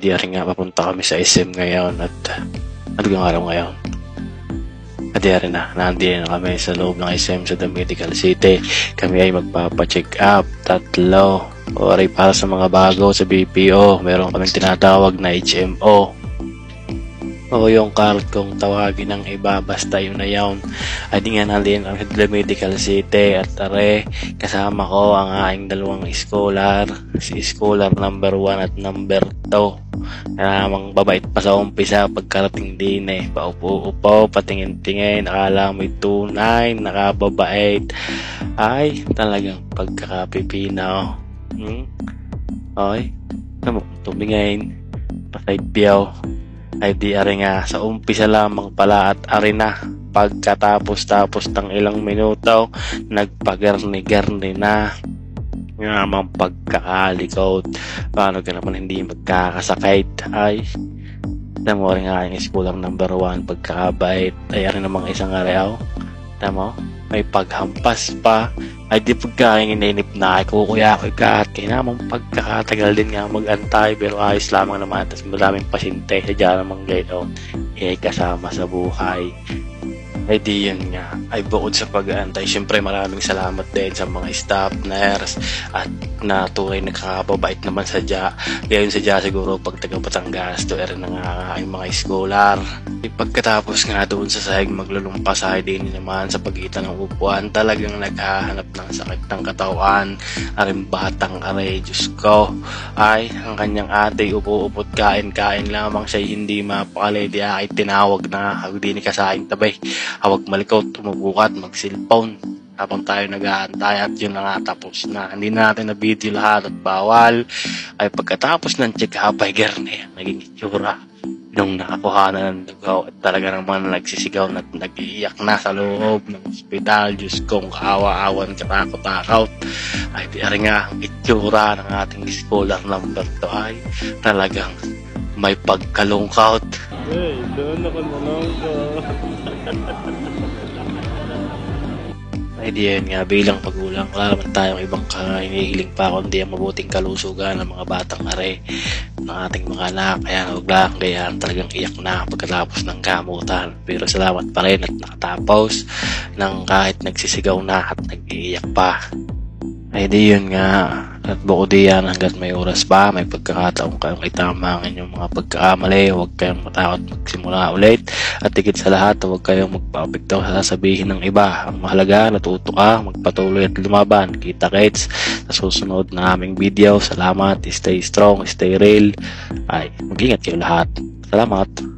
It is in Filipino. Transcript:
di rin nga papunta kami sa SM ngayon at naging araw ngayon. At di rin na, nandiyan na kami sa loob ng SM sa The Medical City. Kami ay magpapacheck up, 3. Oray para sa mga bago sa BPO, meron kaming tinatawag na HMO. O yung card kung tawagin ng iba, basta yun na yun. Ay di nga nandiyan kami sa The Medical City at kasama ko ang aking 2 scholar, si scholar number 1 at number 2. Namang babait pa sa umpisa pagkarating din paupo-upo, patingin-tingin, akala may tunay, nakababait. Ay, talagang pagkakapipinaw. Okay, tumingin, pasaydyaw. Ay di ari nga sa umpisa lamang pala at ari na pagkatapos ng ilang minuto nagpagarni-garni na namang pagkakalikot. Paano ka naman hindi magkakasakit? Ay tamo rin nga yung scholar number 1 pagkakabait. Ay ari namang isang araw tamo may paghampas pa. Ay di pagkain inainip na ay kukuya ko at kaya namang pagkakatagal din nga mag-antay pero ayos lamang naman. Tapos maraming pasyente sadya namang gano'n kasama sa buhay. Ay di yun nga, ay bukod sa pag-aantay, syempre maraming salamat din sa mga staff, nurse at na tunay nakakababait naman sadya. Kaya yun sadya siguro pag taga Batangas to rin nga ang mga scholar. Pagkatapos nga doon sa sahig maglulumpasahay din naman sa pagitan ng upuan, talagang naghahanap ng sakit ng katawan. Aring batang aray, Diyos ko. Ay, ang kanyang ate upo-upot kain-kain lamang siya hindi mapakali. Di ay tinawag na hindi ni kasahing tabay. Hawag malikot, tumubukat, mag-cellphone. Habang tayo nag-aantay at yun na nga tapos na. Hindi natin na video lahat at bawal. Ay pagkatapos ng check-up ay gerne, naging itsura. Nung nakakuha ng dugaw at talaga naman nagsisigaw at nag-iiyak na sa loob ng ospital. Diyos kong kaawa-awan, katakot-takot. Ay di rin nga ang itsura ng ating scholar number 2 ay talagang may pagkalungkot. Hey, doon ako nalungkot. Ay di yan nga, bilang magulang, wala naman tayong ibang hinihiling pa kundi ang mabuting kalusugan ng mga batang are ng ating mga anak. Kaya huwag lang gayaan, talagang iyak na pagkatapos ng gamutan. Pero salamat pa rin at nakatapos ng kahit nagsisigaw na at nag-iiyak pa. Ay di yun nga, at bukod diyan hanggat may oras pa, may pagkakataon kayong itama ang inyong mga pagkakamali. Huwag kayong matakot magsimula ulit at higit sa lahat, huwag kayong magpa-apekto sa sasabihin ng iba. Ang mahalaga, natuto ka, magpatuloy at lumaban. Kita-kits sa susunod na aming video. Salamat, stay strong, stay real. Ay, mag-ingat kayo lahat. Salamat.